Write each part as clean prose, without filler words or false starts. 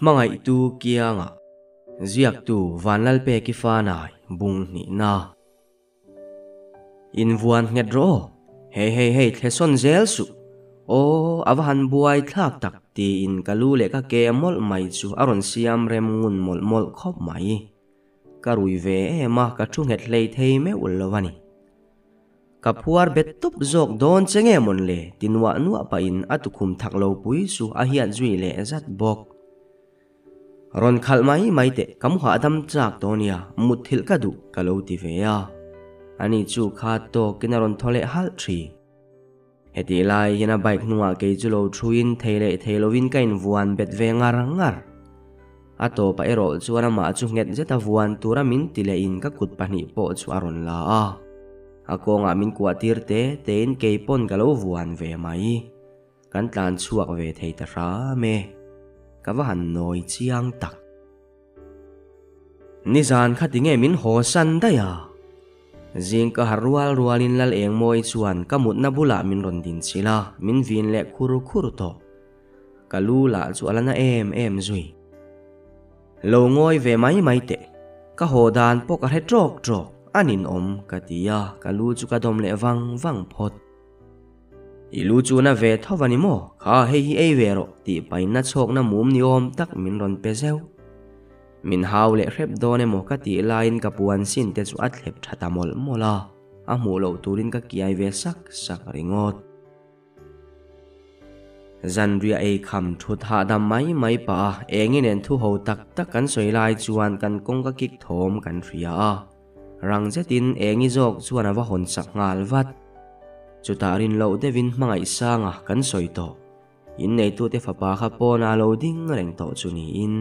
mangai tu kianga ziak tu vanlal pe ki fa nai bung ni na in vuan nget ro hei theson zel su o avahan buai thak tak ti in kalu le ka ke mol mai chu aron siam rem ngun mol khop mai karui ve ma ka thu nget lei thei me ulwani kapuar betup zok don chenge mon le tinwa nu pa in atukhum thak lo pui su a hian zui le zat bok ron khal mai te kam ha dam chak tonia muthil ka du kalo ti ve ya ani chu kha to kinaron thole hal thi heti lai yana bike nuwa ke chulo thuin theilovin kain vuan bet ve ngar ato pa erol chuana ma chu nget zeta vuan tura min tile in ka kut pani po chu aron la a akonga min kwatir te in ke pon kalo vuan ve mai kan tlan chuak ve thei ta ra me kawahan noi chiang tak nizan khatinge min ho san da ya jing ka rualin lal eng moi chuan kamut na bula min ron din chila min vin le khuru to kalu la chu alana em zui lo ngoi ve mai te ka hodan pok a he trok anin om katia kalu chu ka dom le wang phot ilu chu na ve thawani mo kha hei ei vero ti paina chok na mum ni om tak min ron pe zeu min haw le rep done mo ka ti line ka puan sin te chu athlep thata mola a mu lo turin ka kiai ve sak ringot zanria ei kham thut ha dam mai pa engin en thu ho tak kan soilai chuan kan kong ka kik thom kan ria rang zetin engi jok chuan awa hon sak ngal wat chutarin lo devin mangai sanga kan soito in nei tu te fapa kha pona lo ding reng to chuni in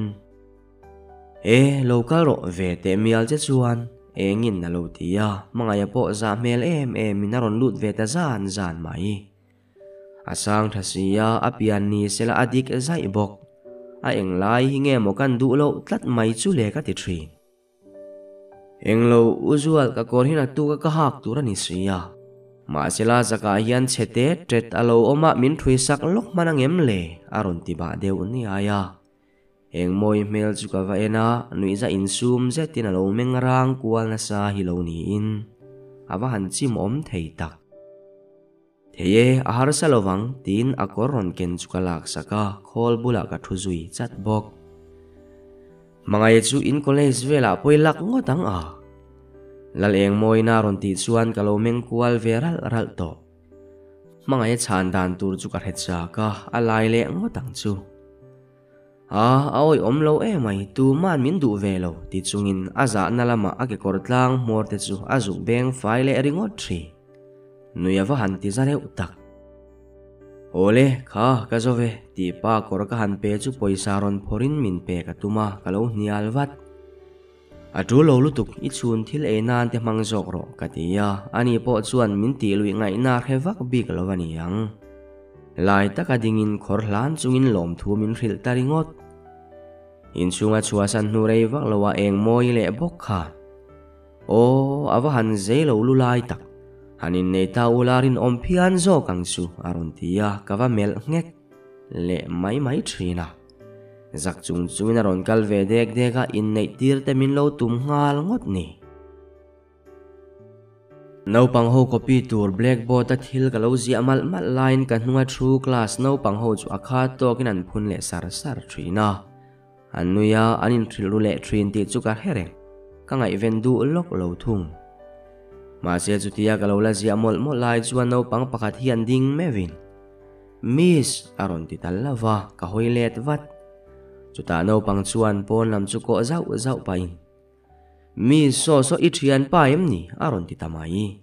local ro ve te mial che chuan engin na lo tia mangaya po za mel em minaron lut ve ta zan mai asang thasia apian ni sela adik zai bok a eng lai hinge mo kan du lo tlat mai chu le ka ti thri eng lo usual ka kor hina tu ka hak turani sia ma sela zaka hian chete tret alo oma min thui sak lok manangem le aron ti ba deu ni aya eng moi mel chu ka va ena nui za insum zetin alo mengrang kual na sa hilo ni in awa han chim om thei tak theye ahar salowang tin akoron ken chu ka lak saka khol bula ka thuzui chat bok mangai chu in college vela poilak ngotang a lal eng moi na ron ti chuan kalo meng kual veral ral to mangai chan dan tur chu ka hecha ka alai le ngotang chu aoi omlo mai tu man min du velo ti chungin aza nalama ake kortlang morte chu azuk beng file ringot thri nuyawa han ti zare utak ole kha ka zove ti pa kor ka han pe chu poisa ron phorin min pe ka tuma kalo nial wat atu lo lutuk I chun thil e nan te mang jok ro katia ani po chuan min ti lui ngai na hewak big lovani yang lai taka dingin khorhlan chungin lom thu min hril taringot in chunga chuasan hnurei wak lowa eng moi le bok kha awa han zelo lulai tak hanin nei ta ularin ompian zo kang chu aron tia kawa mel ngek le mai thrina zak chungin aron kal ve deka in nei tir te min lo tum ngal ngot ni no pang ho copy tur blackboard ta thil kalo zia mal line kan hnunga through class no pang ho chu akha to kinan phun le sar thrina anuya anin thrilu le thin ti chu ka hereng kangai vendu lok lo thung ma se chu tia kalo la zia mol lai chuan no pang pakhat hian ding mevin miss aron ti talawa ka hoilet wat chuta no pang chuan pon lam chu ko zau pa in mi so I thian pa em ni aron ti tamai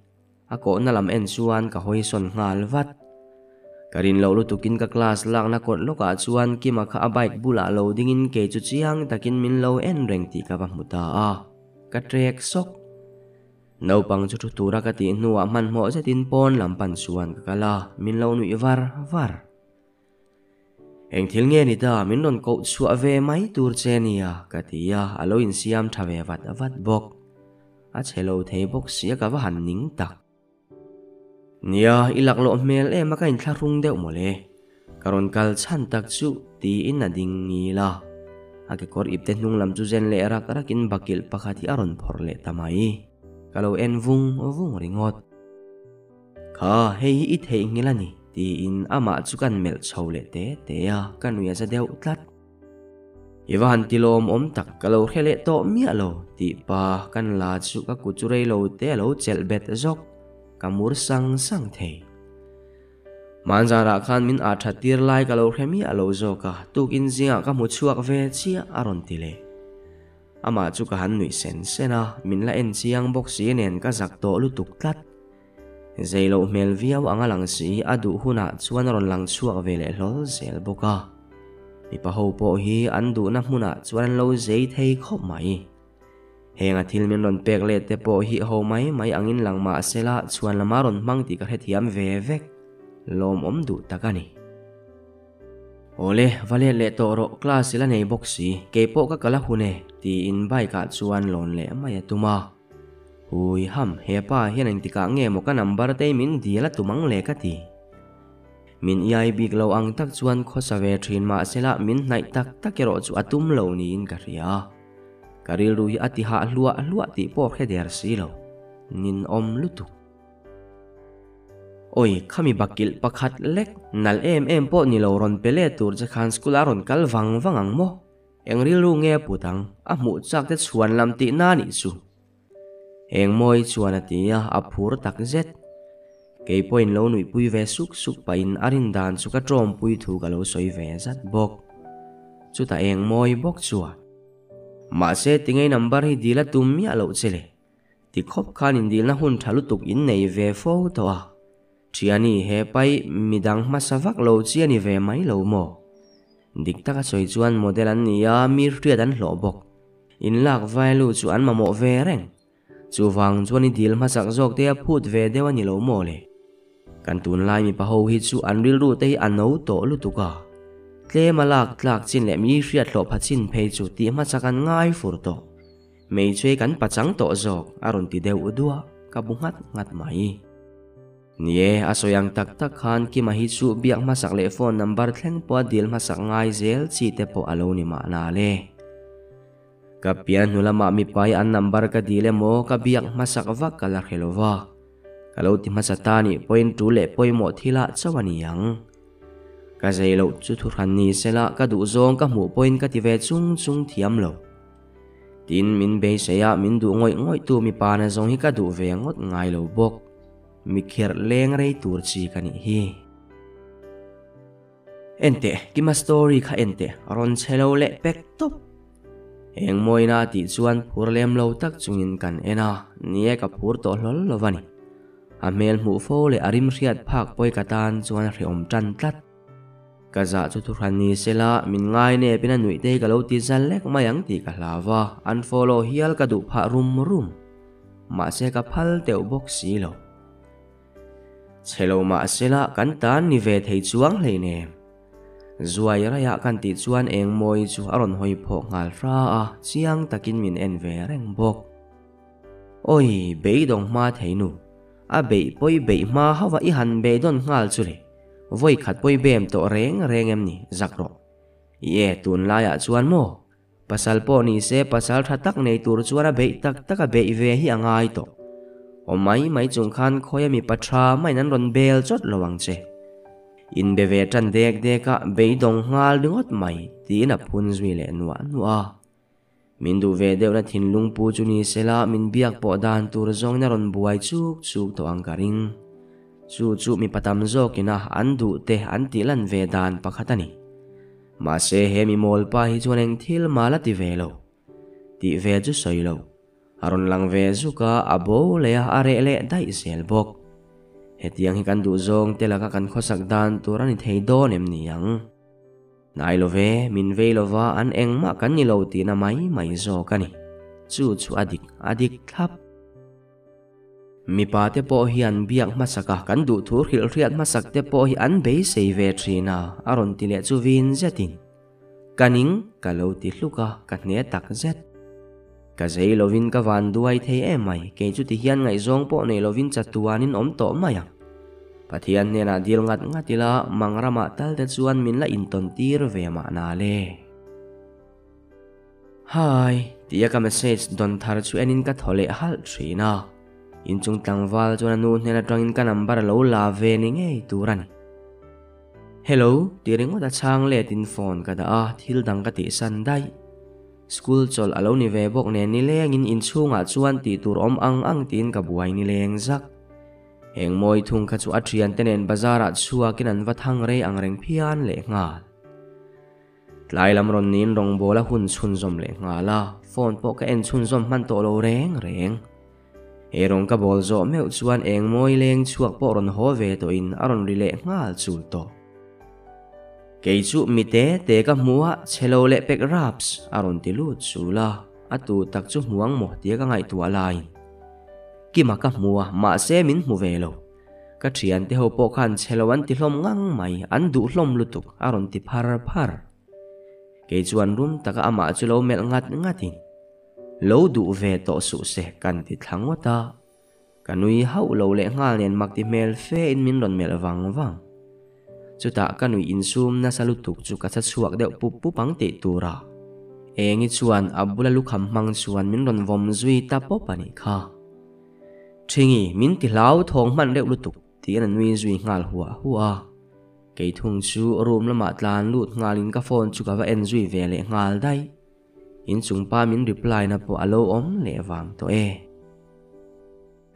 ako na lam en chuan ka hoi son ngal wat karin lo lutukin ka class lak na kot loka chuan ki makha bike bula loading in ke chu chiang takin min lo en reng ti ka muta a ka trek sok no pang chu tura ka ti nuwa man mo zetin pon lam pan chuan ka kala min lo nui var eng thil nge ni da min non ko chua ve mai tur chenia katia alo in siam thave wat bok a chelo thei bok sia ka wa han ning tak nia ilak lo mel ma kain tharung deuh mole karon kal chan tak chu ti in ading ni la akikor ipte nung lam chu zen le rak rakin bakil pakhati aron phor le tamai kalo en vung ringot kha hei i thei ngilani ti in ama chu kan mel chhole te a kanuya za deu tlat iwan tilom om tak kalo khele to mi alo ti pa kan la chu ka kuchurei lo te lo chelbet zok kamur sang thei manjara khan min a thatir lai kalo khemi alo zoka tukin zinga ka mu chuak ve chia aron tile ama chu ka han nui sen sena min la en chiang box si nen ka zak to lu tuk tlat zeilo mel viaw angalang si adu huna chuan ron lang chuak ve le hlol zel boka mi pa ho po hi an du na hmuna chuan lo zei thei khop mai henga thil min ron pek le te po hi ho mai angin lang ma sela chuan lama ron mang ti ka hethiam ve vek lom om du takani ole vale le to ro class la nei boxi ke po ka kala hune ti in bai ka chuan lon le mai tuma hui ham he pa hian ang tika nge mo ka number te min diala tumang le ka ti min iai big lo ang tak chuan khosa ve thin ma sela min nai tak ro chu atum lo ni in ka ria karil ru hi ati ha lua ti po khe der si lo nin om lutu oi khami bakil pakhat lek nal em po ni lo ron pele tur cha khan school aron kal wangang mo engril ru nge putang a mu chak te chuan lam ti na ni chu eng moi chuan atia a phur tak zet ke point lo nui pui ve suk pain arin dan chu ka trom pui thu ka lo soi ve zat bok chu ta eng moi bok chua ma se tingai number hi dila tum mi alo chele ti khop khan in dil na hun thalu tuk in nei ve fo to a chiani he pai midang masavak lo chiani ve mai lo mo dik taka soi chuan model an nia mir riat an hlo bok in lak vai lu chu an mamo ve reng chu wang chuan i dil masak jok te a phut ve dewa ni lo mo le kan tun lai mi pa ho hi chu an ril ru te an no to lu tuka tle malak tlak chin le mi riat hlo phachin phei chu ti masak an ngai fur to mei chwe kan pachang to jok aron ti deu udua ka bungat ngat mai nie asoyang tak khan ki mahi chu biak masak le phone number thleng po dil masak ngai zel chi te po alo ni ma na le kapian nulama mi pai an number ka dile mo ka biak masak va kala khelova kalo ti masatani point tu le poi mo thila chawani yang ka zeilo chu thu ran ni sela ka du zong ka mu point ka ti ve chung thiam lo tin min be seya min du ngoi tu mi pa na zong hi ka du ve ngot ngai lo bok mi kher leng rei tur chi kani hi ente ki ma story kha ente ron chelo le pek top eng moi na ti chuan phurlem lo tak chungin kan ena nie ka phur to hlol lovani a mel mu fo le arim riat phak poi katan chuan hreom tan tlat kaza chu thu ran ni sela min ngai ne pina nui te ka lo ti zal lek mayang ti ka hlawa unfollow hial ka du pha rum ma se ka phal teu box si lo chelo ma sela kan tan ni ve thei chuang hlei ne zuai raya kan ti chuan eng moi chu aron hoi pho ngal fra a chiang takin min en ve reng bok oi beidong ma theinu a bei poi bei ma hawa i han be don ngal chu le voi khat poi bem to reng em ni zakro ye tun la ya chuan mo pasal po ni se pasal thatak nei tur chuan a bei tak a bei ve hi angai to o mai chung khan khoya mi patra mai nan ron bel chot lowang che in be ve tan dek ka beidong ngal dingot mai ti na phun zui le nuwa min du ve deu na thin lung pu chu ni sela min biak po dan tur zong na ron buai chuk to angkaring chu mi patam zo kina an du te an ti lan ve dan pakhatani ma se he mi mol pa hi chuan thil mala ti ve lo ti ve chu soi lo aron lang ve zuka abo le are le dai sel bok hetiang hi kan du zong telaka kan khosak dan turani thei don em ni yang nai lo ve min ve lova an eng ma kan ni lo ti na mai zo kani chu adik thap mi pa te po hi an biak masaka kan du thur khil riat masak te po hi an be sei ve thina aron ti le chu vin zetin kaning kalo ti hluka ka ne tak zet ka zei lovin ka van duai thei emai ke chu ti hian ngai zong po nei lovin chatuanin om to maya pathian ne na dil ngatila mangrama tal te chuan min la in ton tir ve ma na le Hai, tia ka message don thar chu enin ka thole hal thina. In chung tlangwal chuan anu hnen atangin ka number lo la ve ni ngei turan. Hello, tiring da chang le tin phone ka da a thil dang ka ti san dai. School chol alo ni ve bok ne ni lengin in chunga chuan ti tur ang tin ka buai ni leng zak. Eng moi thung ka chu atrian tenen bazara chua kinan wathang re ang reng phian le nga. Tlai lam ron nin rong bola hun chun zom le nga la, phone po ka en chun zom man to lo reng. E rong ka bol zo meu chuan eng moi leng chuak po ron ho ve to in aron rile ngal chul to. Kei chu mi te ka mua chelo le pek raps aron ti lut chula atu tak chu muang mo tia ka ngai tu alain. Ki ma ka mua ma se min mu ve lo. Ka thian te ho po khan chelo an ti hlom ngang mai an du hlom lutuk aron ti phar. Kei chuan rum taka ama chu lo mel ngatin. Lo du ve to su se kan ti thlang wata. Kanui hau lo le ngal nen mak ti mel fe in min ron mel wang. Chuta kanui insum na salutuk chu ka chuak deuh pup ang te tura. Engi chuan abula lukham mang chuan min ron vom zui ta pop ani kha. Thingi min ti lau thong man deuh lutuk ti an nui zui ngal hua. Kei thung chu room lama tlan lut ngalin ka phone chu ka va en zui ve le ngal dai. In chung pa min reply na po alo om le wang to e.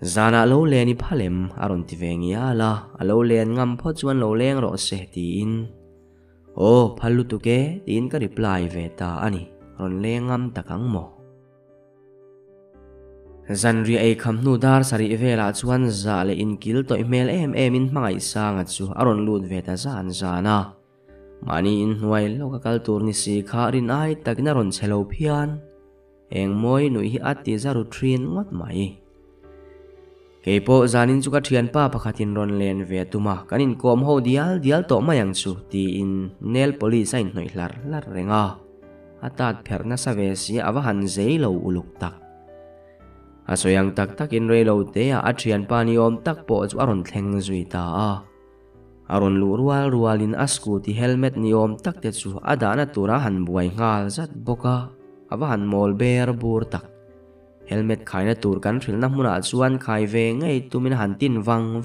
Zana lo len i phalem aron ti vengi ala alo len ngam pho chuan lo leng ro se ti in. O phalu tu ke tin ka reply ve ta ani ron le ngam takang mo. Zan ri ai kham nu dar sari vela chuan za le in kil to email in mangai sanga chu aron lut ve ta zana. Mani in nuai lo ka kaltur ni si kha rin ai takna ron chelo phian. Eng moi nui hi ati zaru trin ngot mai. Keipo zanin chu ka thian pa pakhatin ron len ve tuma kanin kom ho dial to mayang chu ti in nail police in noi lar renga. Atat pherna sa ve si awahan zei lo uluk tak. Asoyang tak in re lo te a thian pa ni om tak po chu aron thleng zui ta a. Aron lu rualin asku ti helmet ni om tak te chu adana tura han buai ngal zat boka awahan mol ber bur tak. Helmet khaina tur kan thil na hmuna chuan khai ve ngei tumin han tin wang.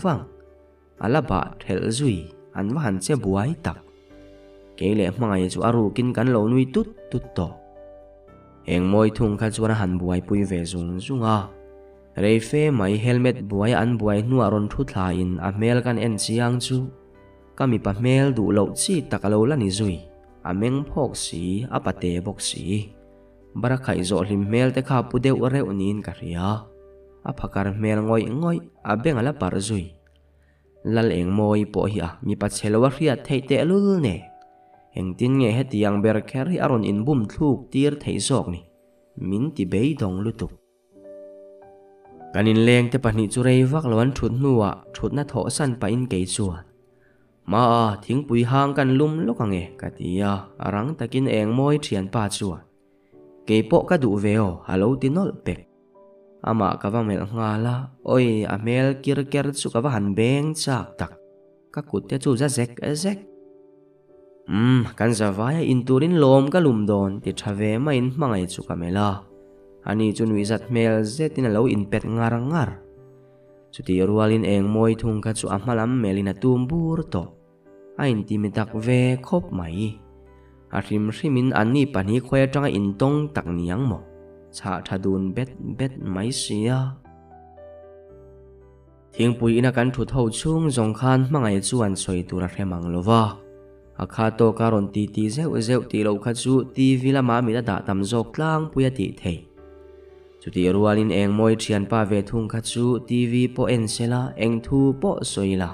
Alaba thel zui an wahan che buai tak. Keile hmangai chu aru kin kan lo nui tut to. Eng moi thung kha chuan han buai pui ve zunga. Rei fe mai helmet buai an buai nu aron thu thla in a mel kan en chiang chu. Kami pa mel du lo chi takalo la ni zui. Ameng phok si apate bok si. Barakai zo lim mel te kha pu deu reu nin ka ria. Aphakar mel ngoi abeng ala par zui. Lal eng moi po hi a mi pa chelo ria thei te lul ne. Eng tin nge hetiang ber kheri aron in bum thluk tir thei zok ni. Min ti bei dong lutuk. Kanin leng te pani chu rei vak lawan thut nuwa thut na tho san pa in kei chuan. Ma thing pui hang kan lum lokange katia arang takin eng moi thian pa chuan. Keipo ka du veo halo tinol pek. Ama ka va mel ngala oi amel kir chu ka va han beng chak tak. Ka kut te chu za zek. Kan zawaya in turin lom ka lum don ti thave ma in mangai chu ka mela. Ani chun wi zat mel zetin lo in pet ngar. Chuti rualin eng moi thung ka chu amalam melina tumbur to. Ain ti mitak ve khop mai. Arim rimin ani pani khoya tanga in tong tak niang mo. Cha thadun bet mai sia. Thing pui ina kan thut ho chung zong khan mangai chuan soi tura remang lova. Akha to karon ti zeu ti lo kha chu TV lama mi da tam jok tlang puya ti thei. Chuti rualin eng moi thian pa ve thung kha chu TV po en sela eng thu po soila.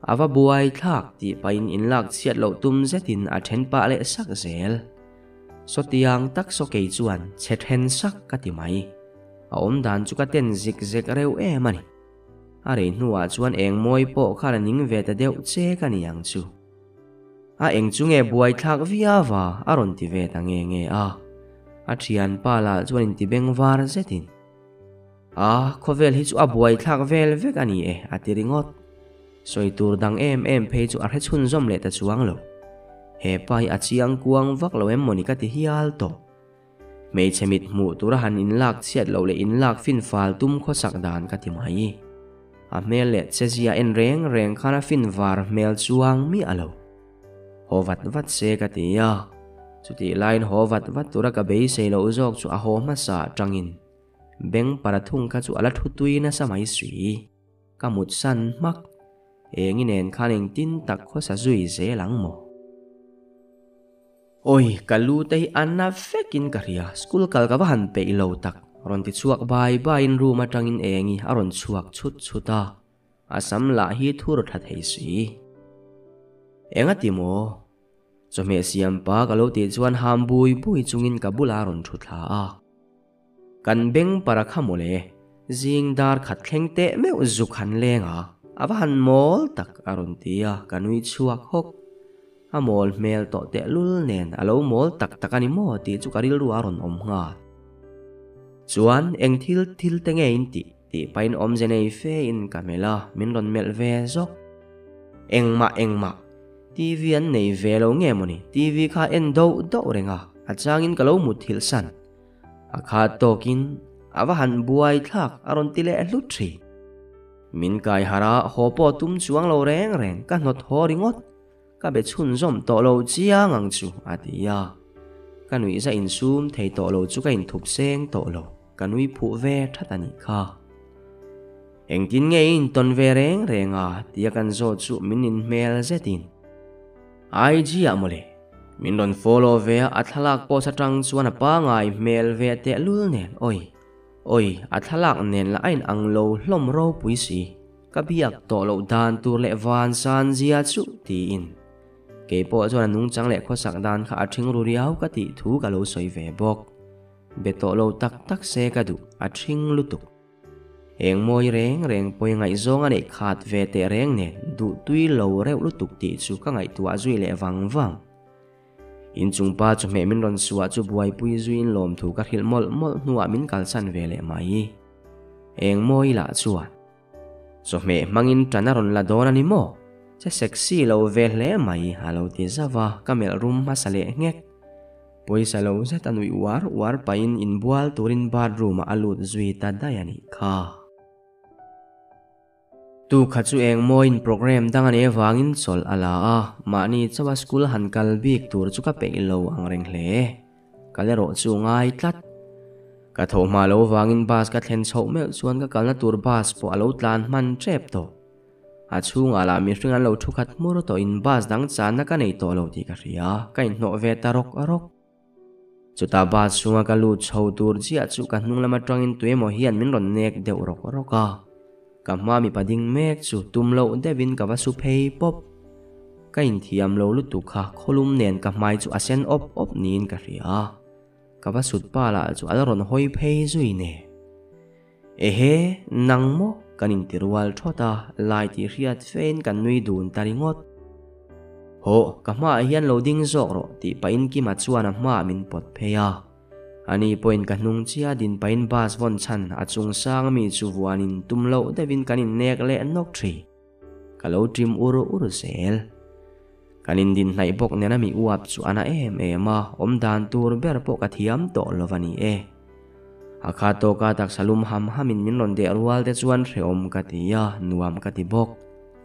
Ava buai thak ti pain in lak chiat lo tum zetin a then pa le sak zel. So tiang tak so kei chuan chet hen sak ka ti mai. A om dan chu ka ten zik reu e mani. Are nuwa chuan eng moi po khala ning ve ta deu che ka niang chu. A eng chu nge buai thak via wa aron ti ve ta nge a. A thian pa la chuan in ti beng var zetin. A khovel hi chu a buai thak vel vek ani e a ti ringot. Soi tur dang em phe chu a he chun zom le ta chuang lo. He pai a chiang kuang vak lo em monika ti hial to. mei chemit mu tura han in lak chiat lo le in lak fin fal tum kho sak dan ka ti mai a mel le chezia en reng khana fin var mel chuang mi alo hovat vat se ka ti ya chuti line hovat vat tura ka be se lo jok chu a ho ma sa tangin beng parathung ka chu ala thutui na samai sui kamut san mak enginen khaning tin tak kho sa zui ze lang mo oi kalu tei anna fekin karia school kal ka han pe lo tak ron ti chuak bai in room atangin engi aron chuak chuta asam la hi thur that hei si enga timo chome siam pa kalo ti chuan ham bui chungin kabula ron thutha a kan beng para khamole jing dar khat thlengte me uzukhan lenga awan mol tak aron tia kanui chuak hok amol mel to te lul nen alo mol tak takani mo ti chu karil ru aron om nga chuan eng thil te nge in ti pain om jenei fe in kamela min ron mel ve zok engma TV an nei ve lo nge moni TV kha en do renga achangin kalo mu thil san akha tokin awahan buai thak aron tile lutri min kai hara hopo tum chuang lo reng ka not horingot ka be chun zom to lo chiang ang chu atia kanui za in sum thei to lo chu ka in thup seng to lo kanui phu ve thatani kha engtin nge in ton ve renga tia kan zo chu minin mel zetin ai ji amole min don follow ve athalak po sa tang chuan pa ngai mel ve te lul nen oi athalak nen la ain ang lo hlom ro puisi kabiak to lo dan tur le van san zia chu ti in ke po chuan nung chang le kho sak dan kha athing ru riau ka ti thu ka lo soi ve bok be to lo tak se ka du athing lutuk eng moi reng poi ngai zong ani khat ve te reng ne du tui lo reu lutuk ti chu ka ngai tua zui le wang in chung pa chu me min ron suwa chu buai pui zuin lom thu ka hil mol nuwa min kal san ve le mai eng moi la chuan so me mangin tana ron la don ani mo che sexy lo ve le mai halo ti zawa kamel room masale ngek poi salo za tanui war pain in bual turin bedroom alut zui ta dayani kha tu khachu eng moin program dangani wangin chol ala a mani chawa school hankal bik tur chu ka pe lo ang reng hle kalero chu ngai tlat ka thoma lo wangin bas ka thlen chho me chuan ka kalna tur bas po alo tlan man trep to a chung ala mi hringan lo thu khat mur to in bas dang chan na ka nei to lo ti ka ria ka in no ve tarok arok chuta bas chunga ka lu chho tur chi a chu ka hnung lama tangin tuemo hian min ron nek deu roka kama mi pading mek chu tumlo devin ka wasu phei pop kain thiam lo lutu kha kholum nen ka mai chu asen op nin ka ria ka wasut pala chu alron hoi phei zui ne ehe nangmo kanin tirwal thota lai ti riat fein kan nui dun taringot ho kama hian loading zok ro ti pain ki ma chuan ma min pot pheya ani point ka hnung chia din pain bas von chan achung sang mi chuwanin tumlo devin kanin nek le nok thri kalo trim uru sel kanin din nai bok nena mi uap chu ana ma om dan tur ber po ka thiam to lovani akha to ka tak salum hamin min ron de rual te chuan hreom ka tia nuam ka ti bok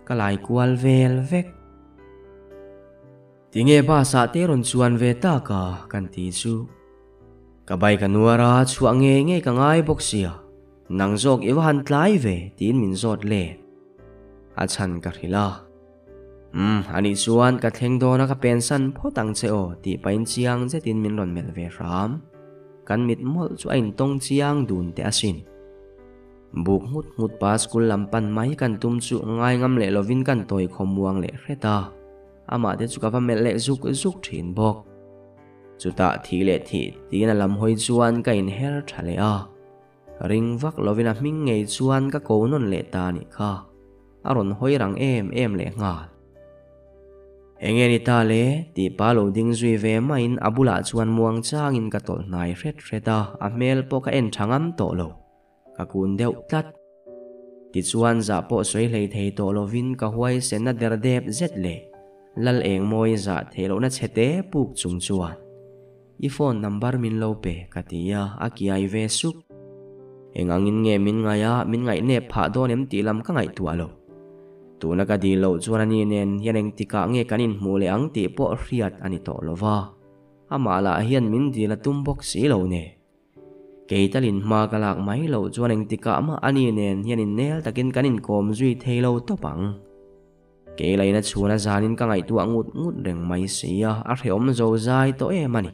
kalai kwal vel vek tinge ba sa te ron chuan ve ta ka kan ti chu kabai kanuara chuange nge ka ngai boksia nangjok iwan tlai ve tin min zot le achan ka rila ani chuan ka thleng dona ka pensan photang che o ti pain chiang che tin min ron mel ve ram kan mit mol chu ain tong chiang dun te asin buk mut pa school lampan mai kan tum chu ngai ngam le lovin kan toi khomuang le hreta ama te chu ka va mel le zuk thin bok chuta thi le thi tina lam hoi chuan ka in her thale a ring vak lovina ming ngei chuan ka ko non le ta ni kha aron hoi rang em le nga engeni ta le ti pa lo ding zui ve main abula chuan muang chang in ka tol nai reta a mel po ka en thangam to lo ka kun deuh tlat ti chuan za po soi hlei thei to lovin ka huai sen na der dep zet le lal eng moi za thelo na chete puk chung chuan I phone number min lo pe katia akiai ve suk. Engangin nge min ngaya min ngai ne pha don em ti lam ka ngai tu alo. Tu na ka di lo chuan ani nen yaneng tika nge kanin mu le ang ti po riat ani to lova. Amala hian min di la tumbok si lo ne. Keitalin ma kalak mai lo chuan eng tika ma ani nen hianin nel takin kanin kom zui thei lo to pang. Keilai na chuna zanin ka ngai tu angut ngut reng mai sia a hreom zo zai to e mani.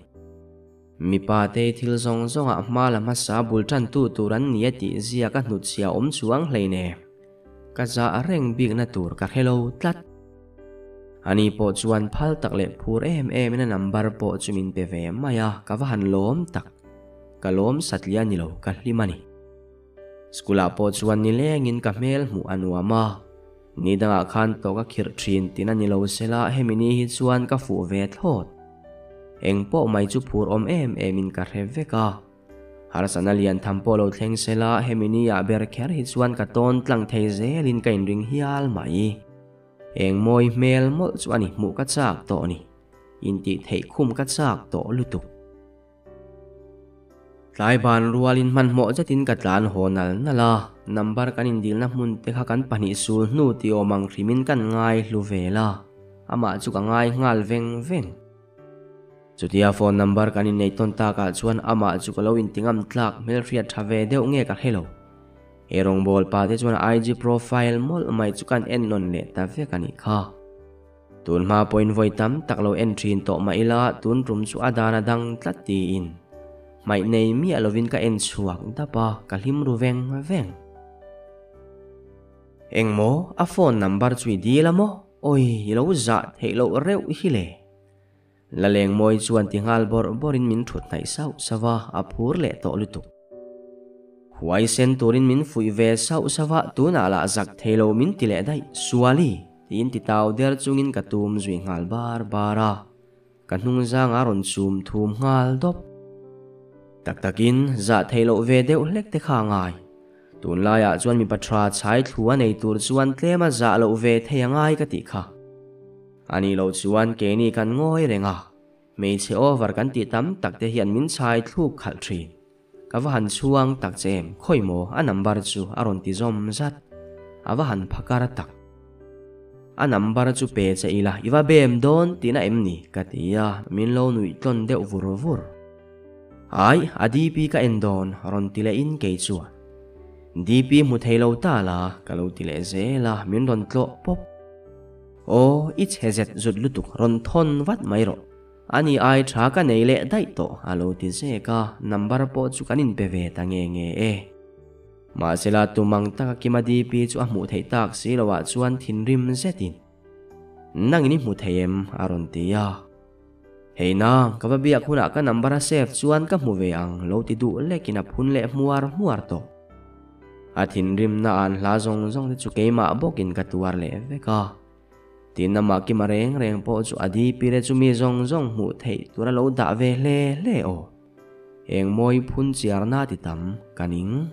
Mi pa te thil zong zong a mala ma sa bul than tu turan nia ti zia ka hnut sia chuang hlei ne. Ka za a reng big na tur ka hello tlat. Ani po chuan phal tak le phur em na number po chumin pe ve maya ka vahan lom tak. Ka lom satlia ni lo ka hlimani. Skula po chuan ni lengin ka mel mu anuama. Ni danga khan to ka khir thin tina ni lo sela hemini hi chuan ka fu ve thlot. Eng po mai chu phur em in ka hrev veka. Har sanalian thampo lo thleng sela hemini ya ber kher hi chuan ka ton tlang thei zelin kain ring hial mai. Eng moi mel mol chuani mu ka chak to ni. Inti thei khum ka chak to lutuk. Tlai ban rualin man mo jatin ka tlan honal nala. Number kanin dil na mun te kha kan pani sul nu ti omang rimin kan ngai hlu vela. Ama chu ka ngai ngal veng veng. Chutia phone number kanin nei ton ta ka chuan ama chu ka lo in tingam tlak mel riat thave deuh nge ka hello. Erong bol pa te chuan IG profile mol mai chu kan en non le ta ve kani kha. Tun ma point voi tam tak lo entry to ma ila tun rum chu adana dang tlat ti in. Mai nei mi alovin ka en chuak da pa ka hlim ru veng veng. Eng mo a phone number chui di la mo oi lo za thei lo reu hi le. La leng moi chuan tingal borin min thut nai sau sawa a phur le to lutuk. Huai sen turin min fui ve sau sawa tu na la zak thei lo min ti le dai suali tin ti tau der chungin ka tum zui ngal bar bara. Ka hnung zang a ron chum thum ngal dop. Tak takin za thei lo ve deuh hlek te kha ngai. Tun laya chuan mi patra chai thua nei tur chuan tlema za lo ve thei ngai ka ti kha. Ani lo chuan ke ni kan ngoi renga. Mei che over kan ti tam tak te hian min chai thu khal thin. Ka vahan chuang tak chem khoi mo a number chu aron ti zom zat. A vahan phakar tak. A number chu pe che ila iwa bem don tina emni ka tia min lo nui ton deuh vur vur. Ai DP ka endon ron tile in ke chuan. DP mu thei lo ta la ka lo tile zela min ron tlo pop. O ich hezet zut lutuk ron thon wat mai ro. Ani ai tha ka nei le dai to alo ti ze ka number po chu kanin pe ve ta nge e. Ma sela tumang ta ki ma DP chu a mu thei tak si lo wa chuan thin rim zetin. Nangini mu theim aron ti ya. Hei na kababiak huna ka number a save chuan ka mu ve ang lo ti du lekina phun le muar to. Athin rim na an la zong te chu keima bokin ka tuar le veka. Tin na ma ki mareng reng po chu adi pire chu mi zong mu thei tura lo da ve le o. Eng moi phun chiar na ti tam kaning.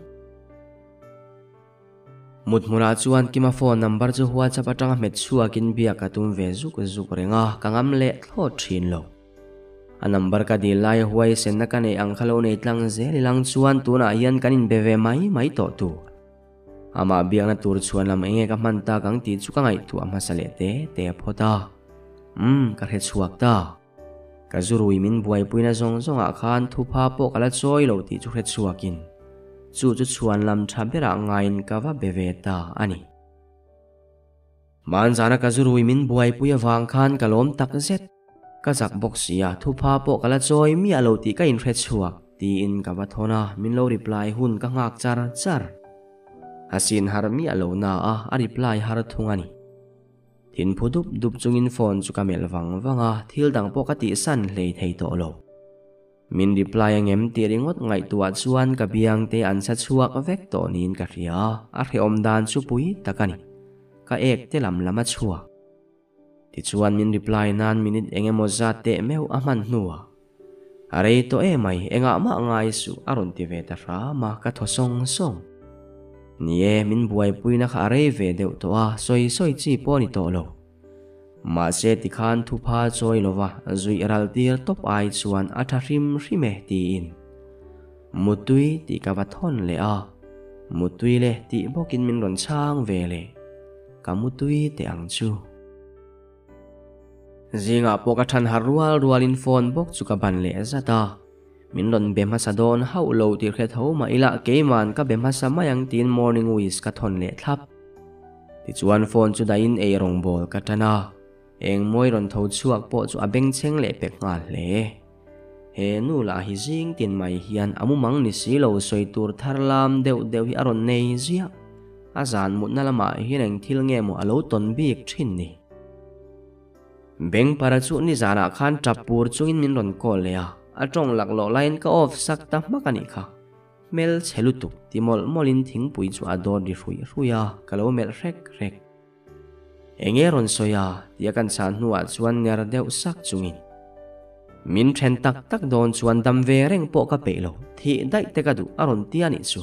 Mut mura chuan ki ma phone number chu WhatsApp atanga met chuakin bia ka tum ve zuk renga kangam le thlo thin lo. A number ka di lai huai sen na kanei ang khalo nei tlang zeli lang chuan tuna hian kanin beve mai to tu. Ama biak na tur chuan lam enge ka man ta kang ti chu ka ngai tu ama sale te phota. Ka he chuak ta. Ka zurui min buai puina zong a khan thu pha po kala choi lo ti chu he chuakin. Chu chuan lam thabera ngain ka va beve ta ani. Man zana ka zurui min buai puya wang khan kalom tak zet. Kazak boxia thu pha po kala choi mi alo ti ka in hret chuak ti in ka bathona min lo reply hun ka ngak char. Asin har mi alo na a reply har thungani. Tin phudup dup chungin phone chu kamel wanga thil dang po ka ti san hlei thei to lo. Min reply angem ti ringot ngai tuat chuan ka biang te an sa chuak vek to nin ka ria a hreom dan chu pui takani. Ka ek te lam lama chuak. Ti chuan min reply nan minute engemaw zat te meu aman hnuwa. Arei to mai enga ma ngai su aron ti ve ta ra ma ka thosong. Nie min buai puina kha arei ve deuh to a soi chi po ni to lo. ma se ti khan thu pha choi lova zui ral tir top ai chuan atha rim rime ti in mutui ti ka vathon le a mutui le ti bokin min ron chang ve le ka mutui te ang chu zinga poka than harwal rualin phone bok chu ka ban le zata min ron bem ha sadon hau lo tir khe tho ma ila keiman ka bem ha samayang tin morning wish ka thon le thlap ti chuan phone chu da in ei rong bol ka tana eng moi ron tho chuak po chu abeng cheng le pek ngal le he nu la hi jing tin mai hian amumang ni silo soi tur tharlam deuh hi aron nei zia azan mut na lama hi reng thil nge mo alo ton bik thin ni beng para chu ni zana khan tapur chungin min ron kol le a atong lak lo line ka off sak ta makani kha mel chelutuk timol molin thing pui chu ador di ruya kalo mel rek enge ron soya tia kan san nuwa chuan ner deuh sak chungin min then tak don chuan dam ve reng po ka pelo thi dai te ka du aron tiani chu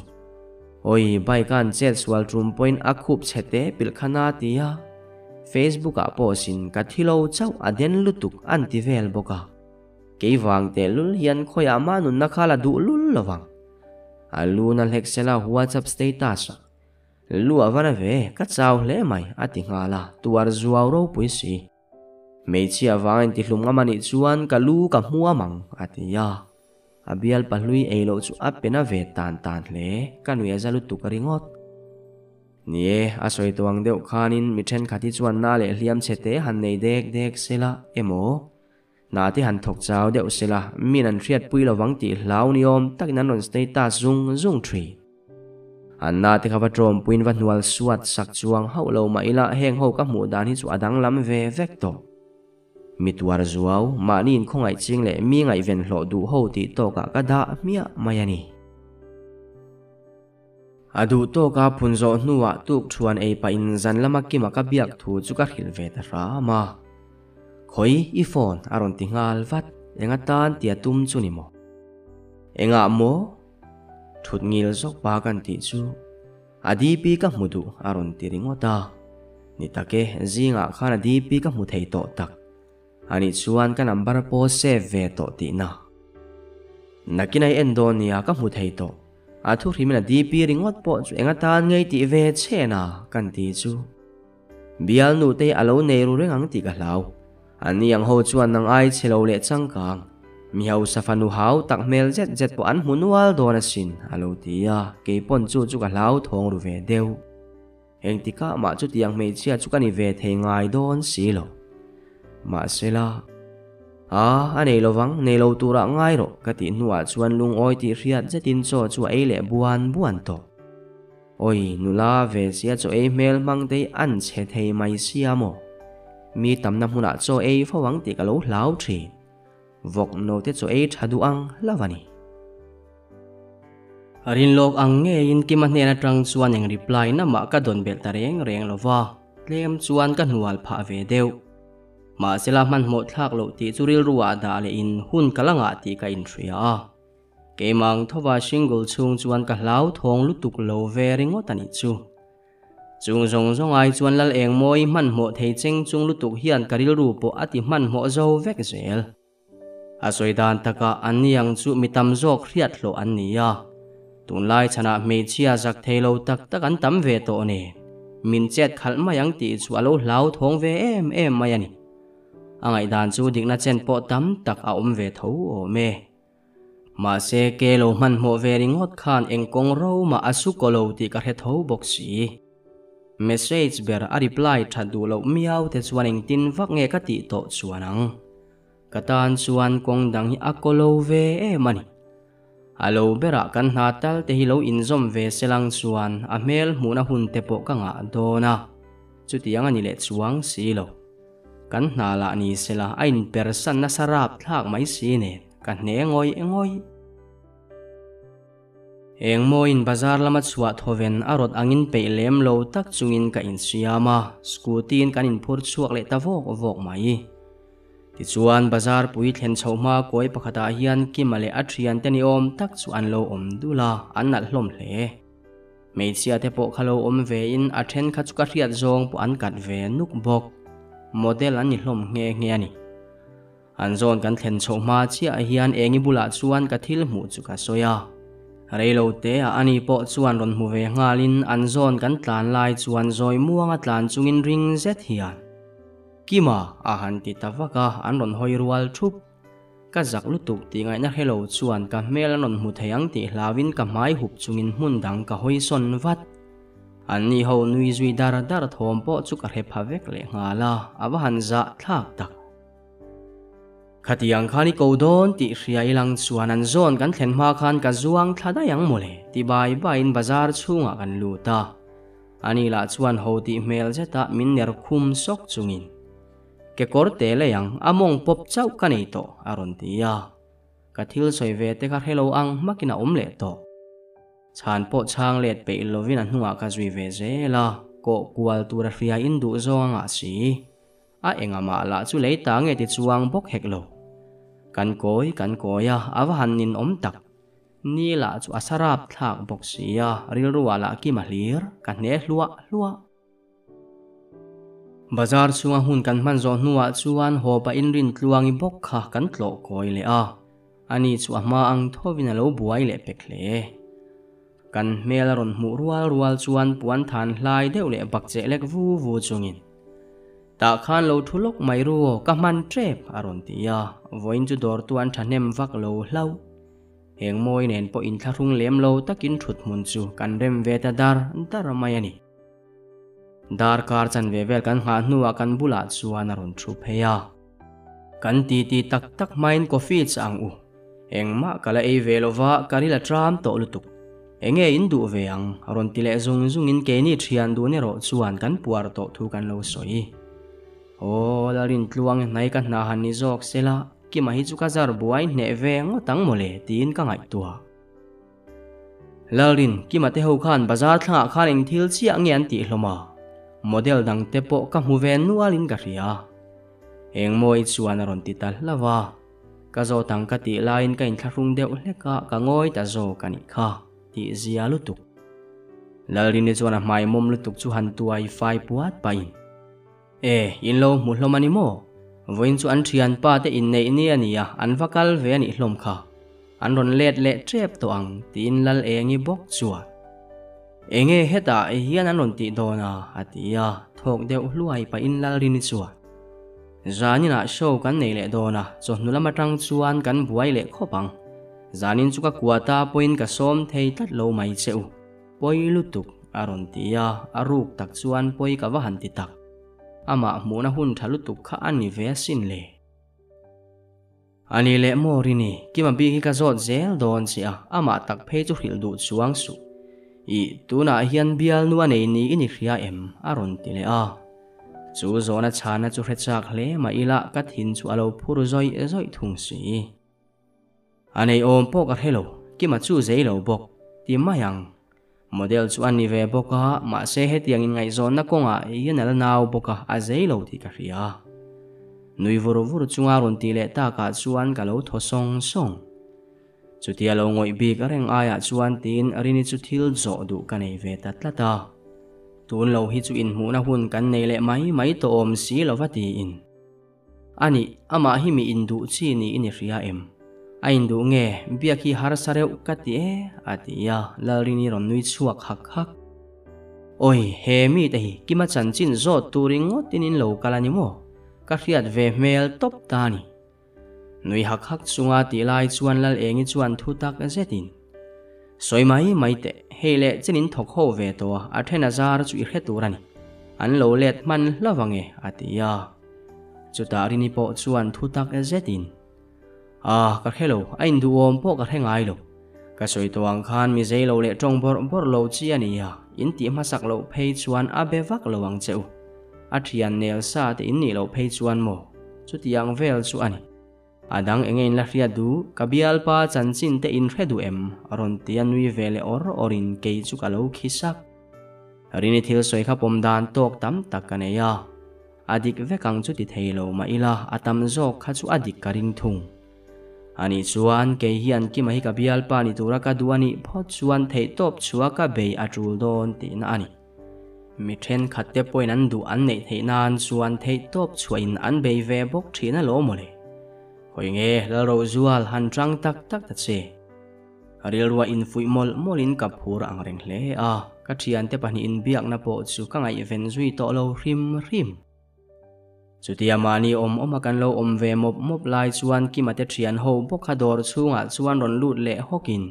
oi bai kan chet swal room point akhup chete pil khana tia Facebook a posin ka thilo chau aden lutuk anti vel boka keiwang te lul hian khoya manun na khala du lul lawang aluna leksela WhatsApp status lu avana ve ka chaw hle mai ati ngala tuar zuaw ro puisi meichi awang ti hlum ngamani chuan ka lu ka hmuwa mang atia abial pahlui eilo chu apena ve tan hle kanuya zalu tukaringot nie asoi tuang deuh khanin mi then khati chuan na le hliam chete han nei dek sela emo na ti han thok chaw deuh sela min an riat pui lawang ti hlau niom takin an ron status zung thri anna ti khawa trom puin van nual suat sak chuang haulo ma ila heng ho ka mu dan hi chu adang lam ve vekto mitwar zuaw manin khongai ching le mi ngai ven hlo du ho ti to ka da mia mayani adu to ka phunzo nuwa tuk thuan ei pa in zan lama ki ma ka biak thu chu ka hil ve ta ra ma khoi I phone aron ti ngal vat enga tan tia tum chu ni mo enga mo thut ngil zok pa kan ti chu adi pi ka mudu aron ti ringota ni take zinga khana di pi ka mu thei to tak ani chuan ka number po save ve to ti na nakinai endonia ka mu thei to athu rimina di pi ringot po chu enga tan ngei ti ve chena kan ti chu bial nu te alo nei ru rengang ti ka hlau ani ang ho chuan nang ai chelo le changkang miau safanu hau tak mel jet po an munwal dona sin alo tia ke pon chu ka hlau thong ru ve deu eng tika ma chu tiang mei chia chu kani ve thei ngai don silo ma sela anei lovang nei lo tura ngai ro ka ti nuwa chuan lung oi ti riat jetin cho chu ei le buan to oi nula ve sia cho ei mel mang dei an che thei mai sia mo mi tamna huna cho ei phawang ti ka lo hlau thi vok no te cho ei thadu ang lavani arin lok ang nge in kiman na trang chuan eng reply na ma ka don bel tareng reng lova tlem chuan ka nual pha ve deu ma sela man mo thak lo ti churil ruwa da le in hun kalanga ti ka in thria keimang thowa single chung chuan ka hlau thong lutuk lo ve ringo tani chu chung zong ai chuan lal eng moi man mo thei cheng chung lutuk hian karil ru po ati man mo zo vek zel asoidan taka aniang chu mitam zok riat lo ania tunlai chana meichia zak theilo tak an tam ve to ne min chet khal mayang ti chu alo hlau thong ve em mayani angai dan chu dikna chen po tam tak a ve tho o me ma se ke lo man mo ve ringot khan engkong ro ma asu ko lo ti ka he tho box si message ber a reply thadu lo miau te chuan eng tin vak nge ka ti to chuanang katan chuan kong dang hi akolo ve mani alo bera kan natal te hi lo inzom ve selang chuan a mel muna hun te po ka nga dona chutiang ani le chuang si lo kan nala ni sela ain person na sarap thak mai si ne kan ne ngoi eng moin bazar lama chua thoven arot angin peilem lo tak chungin ka in siama scooty in kan in phur chuak le ta vok mai ti chuan bazar pui thlen chhoma koi pakhata hian kimale athrian te ni om tak chu an lo om dula an nal hlom hle meichia te po khalo om ve in a then kha chu ka riat zong po an kat ve nuk bok model an ni hlom nge ani an zon kan thlen chho ma chia hian engi bula chuan ka thil mu chu ka soya reilo te a ani po chuan ron mu ve ngalin an zon kan tlan lai chuan zoi muanga tlan chungin ring zet hian kima a han ti tawaka an ron hoi rual thup ka zak lutuk ti ngai na hello chuan ka mel an ron mu theiang ti hlawin ka mai hup chungin hmun dang ka hoi son vat an ni ho nui zui dar thom po chu ka he phavek le ngala awa han za thak tak khatiang khani ko don ti hria ilang chuan an zon kan thlen ma khan ka zuang thlada yang mole ti bai in bazar chunga kan luta ani la chuan ho ti mel zeta min ner khum sok chungin ke korte le yang among pop chau kanei to aron tia ka thil soi ve te ka hello ang makina le to chan po chang let pe lovin an hunga ka zui ve zela ko kwal tura hria in du zonga si a engama la chu leita nge ti chuang bok heklo kan koya awa hanin om tak ni la chu asarap thak bok sia ril ruwala ki mahlir kan ne hlua bazar chunga hun kan man zo nuwa chuan hopa in rin tluang i bok kha kan tlo koi le a ani chu ama ang thovina lo buai le pekle kan mel ron mu rual chuan puan than hlai deuh le bak che lek vu chungin ta khan lo thulok mai ru ka man trep aron tia voin chu dor tuan thanem vak lo hlau heng moi nen po in tharung lem lo takin thut mun chu kan rem ve ta dar mai ani dar kar chan ve vel kan ha nuwa kan bula chuan aron thu pheya kan ti tak main coffee chang u engma kala ei velova karila tram to lutuk enge indu veang aron tile zung in ke ni thian du ne ro chuan kan puar to thu kan lo soi o larin tluang nai ka na han ni jok sela ki ma hi chu ka zar buai ne veng tang mole tin ka ngai tua larin ki ma te ho khan bazar thla khan eng thil chi angian ti hloma model dang te po ka mu ven nualin ka ria eng moi chuan aron ti tal lawa ka zo tang ka ti lain ka in tharung deuh hleka ka ngoi ta zo kani kha ti zia lutuk larin ni chuan a mai mom lutuk chu han tuai fai puat pain in lo mu hlomani mo voin chu an thian pa te in nei ni ania an vakal ve ani hlom kha an ron let le trep to ang tin lal engi bok chua enge heta hian an ron ti dona atia thok deuh hluai pa in lal rin chua zanina show kan nei le dona cho nulama tang chuan kan buai le khopang zanin chuka kuata point ka som thei tat lo mai cheu poi lutuk aron tia aruk tak chuan poi ka wa han ti tak ama muna hun thalutuk kha ani ve sin le ani le morini kima bi ka zot zel don sia ama tak phe chu hril du chuang su i tuna hian bial nuwa nei ni ini hria em aron ti le a chu zona chana chu hrechak hle ma ila ka thin chu alo phur zoi thung si anei om po ka hello kima chu zeilo bok ti mayang model chu ani ve boka ma se he tiang in ngai zon na konga yanal naw boka a zeilo ti ka ria nui vur chunga ron ti le ta ka chuan ka lo tho song chutia lo ngoi bi ka reng aya chuan tin arini chu thil zo du ka nei ve tatlata tun lo hi chu in mu na hun kan nei le mai to om si lo vati in ani ama hi mi indu chi ni ini ria em aindu nge biaki har sareu kati atia larini ron nui chuak hak oi he mi te hi kima chan chin zo turing tinin lo kalani mo ka riat ve mel top tani nui hak chunga ti lai chuan lal engi chuan thu tak zetin soi mai te hele chenin thok ho ve to a thena zar chu i heturani an lo let man lawange atia chutarini po chuan thu tak zetin ka hello ain du om po ka hengai lo ka soi toang khan mi zeilo le tong bor lo chi ania in ti ma sak lo phei chuan a bewak lo ang cheu a thian nel sa te in ni lo phei chuan mo chu tiang vel chu ani adang engein la hria du kabial pa chanchin te in hredu em aron tian nui vele orin ke chu ka lo khisak rini thil soi kha pom dan tok tam tak kaneya adik vekang chu ti theilo ma ila atam zok kha chu adik karing thung ani chuan ke hian ki mai ka bial pa ni tura ka duani phot chuan thei top chua ka bei atul don ti na ani mi then khat te point an du an nei thei nan chuan thei top chuain an bei ve bok thina lo mole hoi nge la ro zual han tang tak tak ta che aril ruwa in fui molin kaphur ang reng hle a ka thian te pani in biak na po chu ka ngai ven zui to lo rim chutia mani om akan lo ve mop lai chuan ki mate thian ho bokha dor chunga chuan ron lut le hokin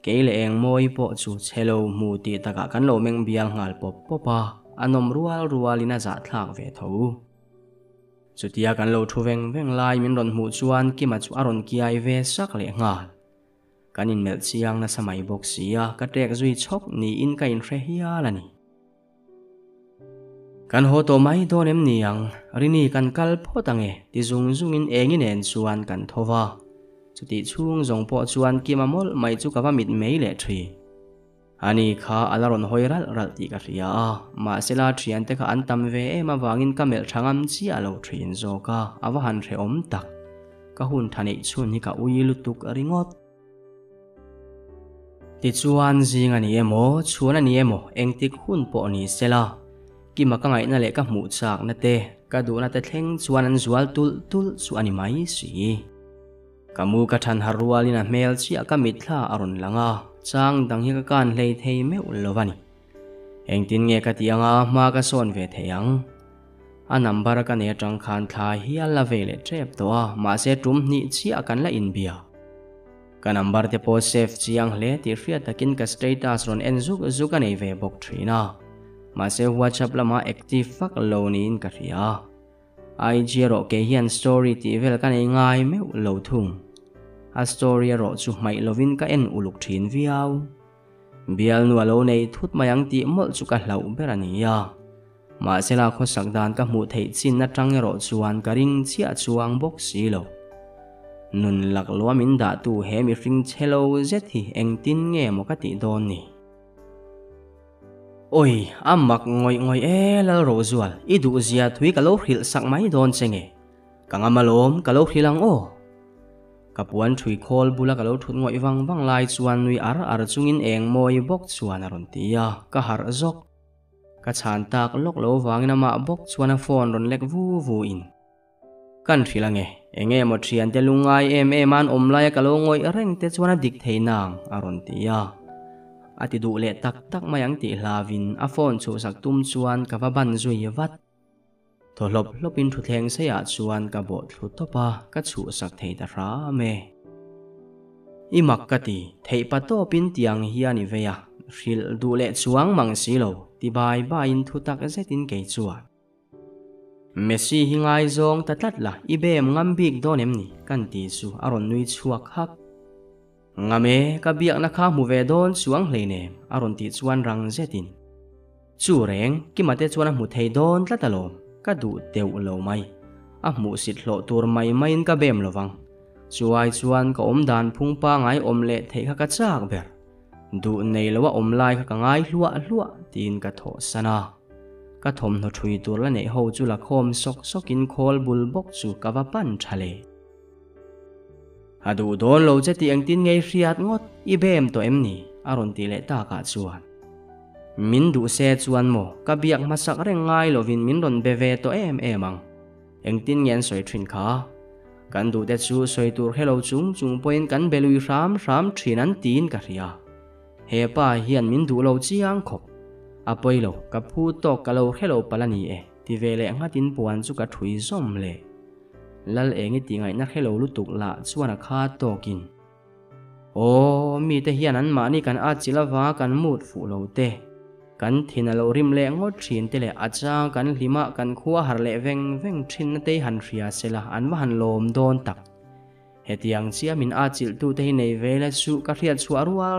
keile eng moi po chu chelo mu ti taka kan lo meng bial ngal popa anom rualina za thlak ve tho chutia kan lo thu veng lai min ron mu chuan ki ma chu aron kiai ve sak le ngal kanin mel chiang na samai bok sia ka tek zui chok ni in ka in hre hia lani kan ho to mai donem niang rini kan kal photange ti zung in engin en chuan kan thowa chuti chung zong po chuan kimamol mai chu kawa mit mei le thri ani kha alaron hoiral ti ka ria ma sela thian te kha an tam ve ema wangin kamel thangam chi alo thrin zo ka awa han re om tak ka hun thani chun hi ka ui lutuk ringot ti chuan jing ani emo chuan ani emo engtik hun po ni sela ki makangai na le ka mu chak na te ka du na te thleng chuan an zual tul chu ani mai si kamu ka than harualina mel chi aka mitla aron langa chang dang hi ka kan hlei thei me ulovani engtin nge ka tianga ma ka son ve theyang a number ka ne tang khan thla hi ala vele trep to ma se tum ni chi akan la in bia ka number te po save chiang hle ti ria takin ka status ron enzuk zuka nei ve bok thina ma se WhatsApp lama active fak lo ni in ka ria IG ro ke hian story ti vel ka nei ngai me lo thung a story ro chu mai lovin ka en uluk thin viau bial nu alo nei thut mayang ti mol chu ka hlau berania ma sela kho sakdan ka mu thei chin na tang ro chuan ka ring chia chuang bok si lo nun lak lomin da tu he mi ring chelo zethi engtin nge mo ka ti don ni oi amak ngoi e lal ro zual I du zia thui ka lo hril sak mai don chenge kangamalom ka lo hrilang o kapuan thui khol bula ka lo thut ngoi wang lai chuan nui ar chungin eng moi bok chuan aron tia ka har zok ka chan tak lok lo wangina ma bok chuan a phone ron lek vu in kan thrilange enge mo thian te lungai man omlai ka lo ngoi reng te chuan a dik theinang aron tia ati du le tak mayang ti hlavin a phone chu sak tum chuan ka va ban zui wat tholopin thu thleng se ya chuan ka bo thlu topa ka chu sak thei ta ra me I makkati thei pato pin tiang hiani veya hril du le chuang mang silo ti bai in thu tak zetin ke chuan Messi hingai zong tatlatla ibem ngambik donem ni kan ti chu aron nui chuak hak ngame ka biak na kha mu ve don chuang hleinem aron ti chuan rang zetin chu reng ki mate chuan mu thei don tlatalom ka du teu lo mai a mu sit hlo tur mai in ka bem lowang chuai chuan ka om dan phung pa ngai om le thei kha ka chak ber du nei lowa om lai kha ka ngai hlua tin ka tho sana ka thom no thui tur la nei ho chu la khom sokin khol bul bok chu ka va pan thale adu don lo che ti engtin ngei hriat ngot I bem to emni aron ti le ta ka chuan min du se chuan mo ka biak masak reng ngai lovin min ron beve to emang engtin ngen soi thin kha kan du te chu soi tur hello chung point kan belui ram thinan tin ka ria he pa hian min du lo chiang khop apoilo ka phu to ka lo hello palani e ti vele ngatin puan chu ka thui zom le lal engi ti ngai na hello lutuk la chuan a kha tokin o mi te hian an ma ni kan a chilawa kan mut fu lo te kan thina lo rim le ngot thin te le acha kan hlima kan khuwa har le veng thin na te han ria sela an wa han lom don tak hetiang chia min a chil tu te nei vele su ka riat chu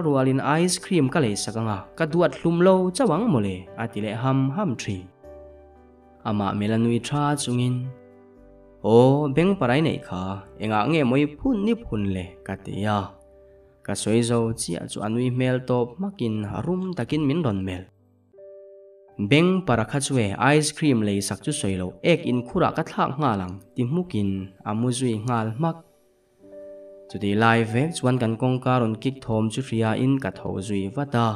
rualin ice cream ka le sakanga ka duat hlum lo chawang mole atile ham thi ama melanui tha chungin o beng parai nei kha enga nge moi phun le ka tia ka soizo chia chu anui mel top makin harum takin min ron mel beng para khachwe ice cream le sak chu soilo ek in khura ka thak nga lang ti mukin amuzui ngal mak chudi live chuan kan kongka ron kik thom chu ria in ka tho zui wata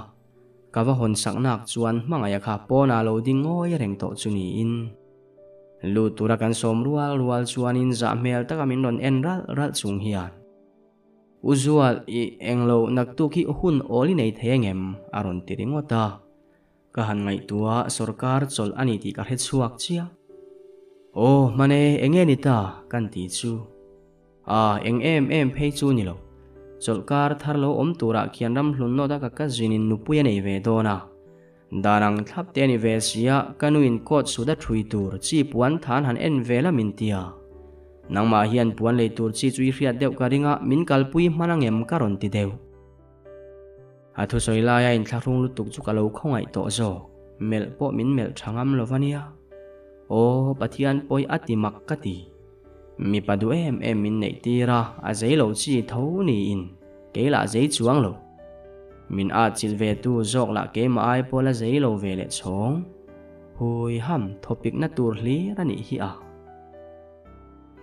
kava hon saknak chuan hmangaya kha pawna lo ding ngoi reng tawh chu ni in lut tura kan som rual chuanin za hmel taka min ron en ral chung hian usual I englo naktu ki hun oli nei thengem aron tiringota ka han ngai tua sarkar chol ani ti ka het chuak chia o mane enge ni ta kan ti chu eng em phei chu ni lo cholkar tharlo om tura khian ram hlun no da ka jinin nupuya nei ve dona danang thlap te ni ve sia kanuin kot suda thui tur chi puan than han en vela min tia nangma hian puan le tur chi chui hriat deuh ka ringa min kalpui manangem karon ti deuh athu soila ya in thlarung lutuk chu kalo khongai to zo mel po min mel thangam lovania o pathian poi atimak kati mi padu em min nei tira a zeilo chi tho ni in keila zei chuang lo min a chil ve tu zok la ke ma ai pola zeilo ve le chong hui ham topic na tur hli rani hi a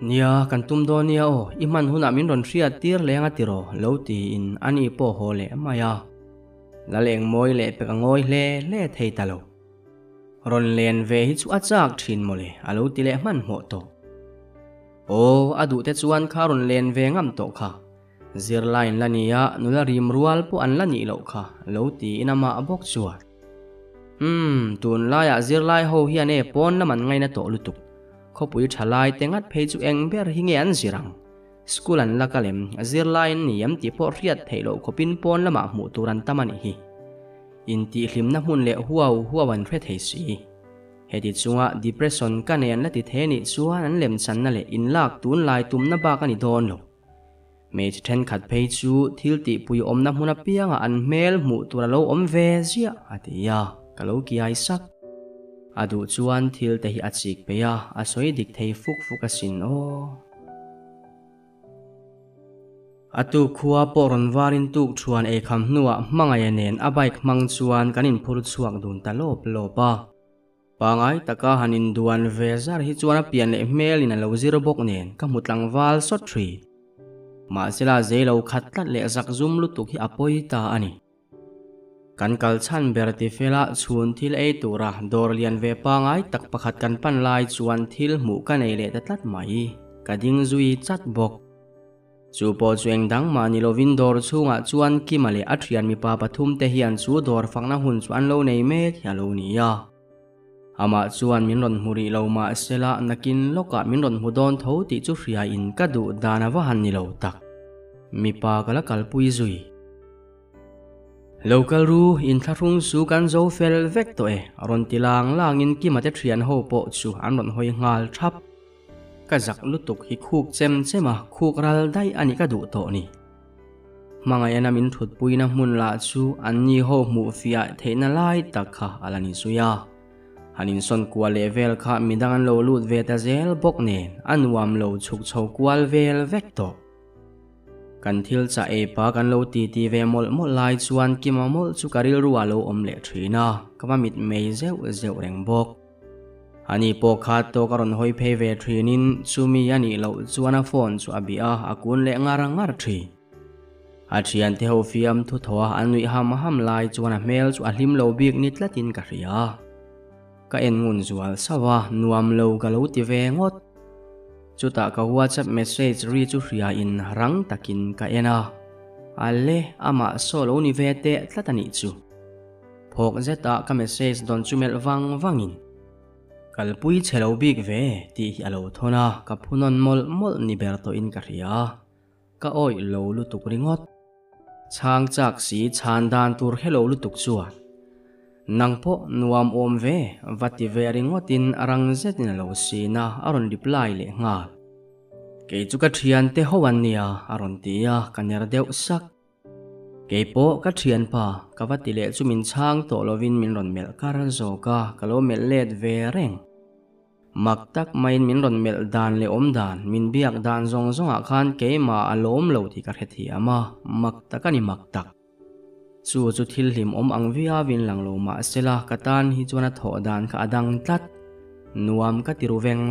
nia kan tum do nia o iman huna min ron hria tir lenga tiro lo ti in ani po ho le maya la leng moi le pe ka ngoi le thei ta lo ron len ve hi chu achak thin mole alo ti le man mo to o adu te chuan kha ron len ve ngam to kha zirlain lania nula rim rual po an lani lo kha lo ti inama abok chuat tun la ya zirlai ho hian e pon laman ngai na to lutuk khopui thalai tengat phei chu eng ber hi nge an zirang school an lakalem zirlain niam ti po riat theilo khopin pon lama mu turan tamani hi in ti hlimna hun le huawan hre thei si heti chunga depression kanen lati theni chuan an lem chan na le in lak tun lai tum na ba kani don lo me then khat phei chu thil ti pui omna hmuna pianga an mel mu tura lo om ve zia atia kalo ki ai sak adu chuan thil te hi achik peya a soi dik thei fuk asin o atu khuwa poron warin tuk thuan e kham hnuwa hmangaya nen a bike hmang chuan kanin phur chuak dun ta lopa pangai taka hanin duan ve zar hi chuan a pian le hmel in a lo zir bok nen ka mutlang wal sot thri ma sila zeilo khatlat le zak zum lutuk hi apoi ta ani kan kal chan berti fela chun thil ei tura dor lian ve pangai tak pakhat kan pan lai chuan thil mu ka nei le tatlat mai kading zui chat bok chu po chueng dang ma ni lovin dor chunga chuan kimale athrian mi pa pathum te hian chu dor fangna hun chuan lo nei mek hialo nia ama chuan min ron muri lo ma sela nakin loka min ron mudon tho ti chu hria in ka du dana wa han ni lo tak mi pa kala kalpui zui local ru in tharung su kan zo fel vek to e ron tilang langin ki mate thian ho po chu an ron hoi ngal thap ka zak lutuk hi khuk chema khuk ral dai ani ka du to ni mangaya na min thut puina mun la chu an ni ho mu fia theina lai takha alani suya hanin son kwa level kha midangan lo lut ve ta zel bok nen anuam lo chuk chho kwal vel vek to kan thil cha e pa kan lo ti ve mol lai chuan kimamol chu karil ruwa lo om le thina kama mit mei zeu reng bok ani po kha to karon hoi phe ve thinin chumi ani lo chuana phone chu abia akun le ngar thi athian te ho fiam thu thowa anui ham lai chuana mel chu ahlim lo bik nitlatin ka ria ka en ngun zual sawa nuam lo ka lo ti ve ngot chuta ka WhatsApp message ri chu hria in rang takin ka ena ale ama solo ni ve te tlatani chu phok zeta ka message don chumel wangin kalpui chelo big ve ti alo thona ka phunon mol ni berto in ka hria ka oi lo lu tuk ringot chang chak si chandan tur hello lu tuk chuan nangpo nuam om ve vati ve ringotin arang zetin lo sina aron reply le ngal ke chuka thian te howan nia aron tia kaner deu sak ke po ka thian pa ka vati le chumin chang to lovin min ron mel kar zo ka kalo mel let ve reng maktak main min ron mel dan le om dan min biak dan zong a khan ke ma alom lo thi ka hethi ama maktakani maktak chu thil hlim om ang via vin lang lo ma sela katan hi chuana tho dan ka adang tlat nuam ka tiru veng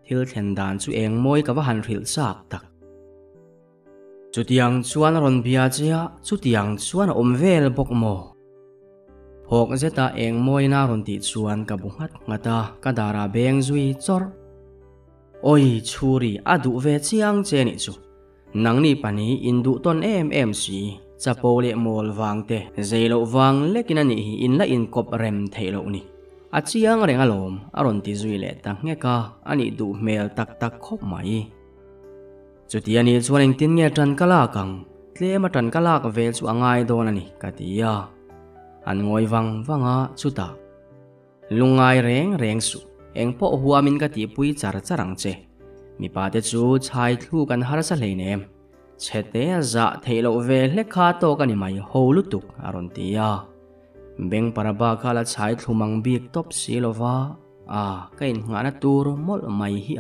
thil thlen dan chu eng moi ka wa han ril sak tak chu tiang chuan ron bia chia chu tiang chuan om vel bok mo hok zeta eng moi na ron ti chuan ka bungat ngata ka dara beng zui chor oi churi adu ve chiang che ni chu nang ni pani indu ton em si chapo le mol wang te zeilo wang lekin ani hi in la in kop rem theilo ni a chiang reng alom aron ti zui le ta nge ka ani du mel tak tak khop mai chuti ani chuan tin nge tran kala kang tle ma tran kala ka vel chu angai don ani katia an ngoi wanga chuta lungai reng su engpo huamin ka ti pui char charang che mi pa te chu chai thu kan har sa hleinem chete za theilo ve le kha to kan ni mai holutuk aron tia beng paraba khala chai thumang bik top silova kain ngana tur mol mai hi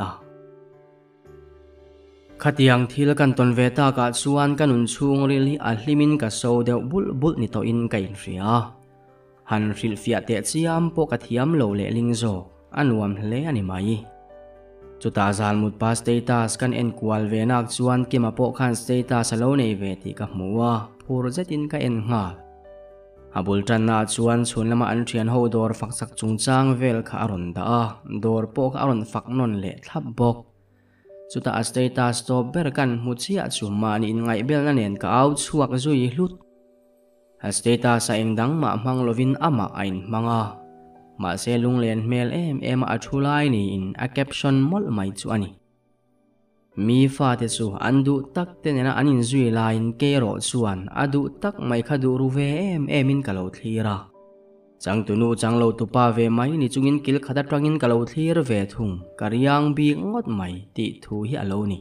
khatiang thil kan ton veta ka chuan kanun chung rili a hlimin ka so deuh bul ni to in kain ria han ril fia te chiam po ka thiam lo le lingzo anuam hle ani mai chuta zalmut pa status kan en kwal ve nak chuan kima po khan status alo nei ve ti ka hmuwa phur zetin ka en ngal abul tan na chuan chhun lama an thian ho dor faksak chungchang vel kha aron da dor po ka aron fak non le thlap bok chuta a status to ber kan hmuchia chu mani in ngai bel na nen ka au chuak zui hlut a status a engdang ma hmang lovin ama ain manga ma se lunglen mel em a thulai ni in a caption mol mai chu ani mi fa te chu andu tak te nena anin zui lain ke ro chuan adu tak mai khadu ru ve em in kalo thira chang tunu changlo tu pa ve mai ni chungin kil khada tangin kalo thlir ve thung kariang bi ngot mai ti thu hi alo ni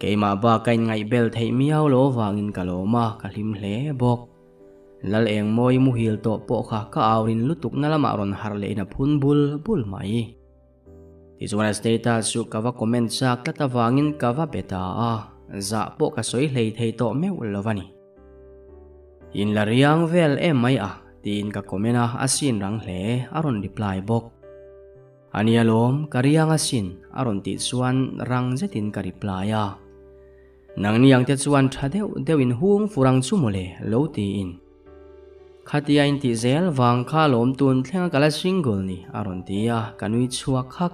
keima ba kain ngai bel thei miau lo wangin kalo ma kalim hle bok lal eng moi mu hil to po kha ka awrin lutuk na lama ron har le na phun bul mai ti chuan status su kawa comment sak ta wangin kawa beta za po ka soi hlei thei to meu lovani in la riang vel em mai tin ka komena asin rang hle aron reply bok ani alom kariang asin aron ti chuan rang zetin ka reply nang niang te chuan thadeu deuin hung furang chumole lo ti in khatia in ti zel wang kha lom tun thlenga kala single ni aron tia kanui chuak khak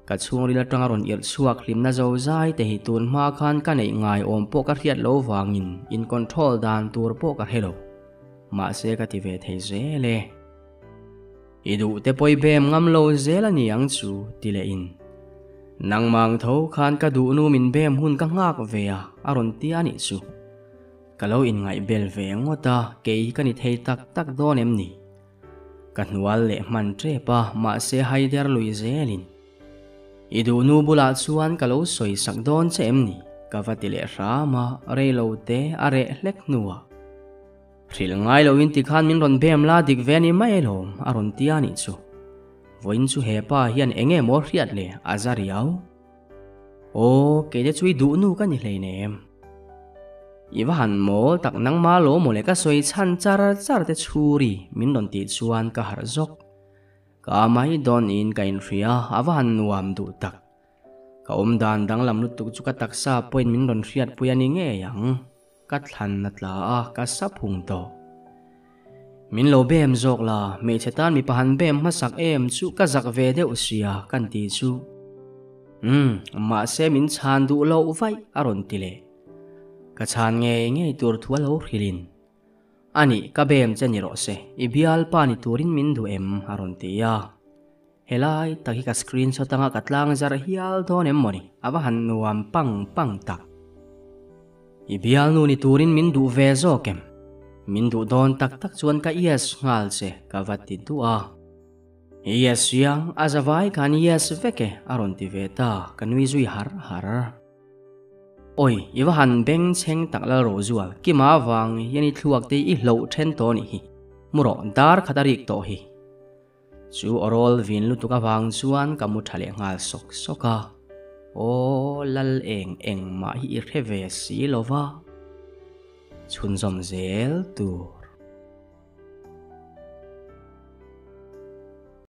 ka chung rila tang aron ir chuak hlim na zo zai te hi tun ma khan ka nei ngai om po ka riat lo wangin in control dan tur po ka hello ma se ka ti ve thei zele idu te poi bem ngam lo zela ni ang chu ti le in nang mang tho khan ka du nu min bem hun ka ngak ve aron tia ni chu kalau in ngai bel ve ngota ke ka ni thei tak don em ni kan wal le man tre pa ma se haider lui zelin idu nu bula chuan kalau soi sak don che em ni ka vatile rama reilo te are hlek nuwa ril ngai lo in ti khan min ron bem la dik veni mai lom aron tia ni chu voin chu he pa hian enge mo riat le azariau o ke de chui du nu kan ni hleinem iwa han mol tak nang ma lo mole ka soi chan char te churi min ron ti chuan ka har zok ka mai don in ka in ria awa han nuam du tak ka dan dang lam lu tuk chu ka taksa point min ron riat puyani nge yang ka thlan na tla ka sa phung to min lo bem zok la me chetan mi pahan bem ma sak em chu ka zak ve de usia kan ti chu ma se min chan du lo vai aron tile ka chan nge tur thua lo hilin ani ka bem chani ro se ibial pa ni turin min du em aron tia helai taki ka screenshot anga katlang zar hial don em moni awa han nuam pang tak ibial nu ni turin min du ve zo kem min du don tak chuan ka yes ngal se ka vati tu yes yang azawai kan yes veke aron ti veta kanui zui har oi iwa han beng cheng takla ro zual ki ma wang yani thuak te I hlo then to ni hi muro dar khatarik to hi chu orol vin lu tuka wang chuan kamu thale ngal soka o lal eng ma hi reve si lova chun zom zel tu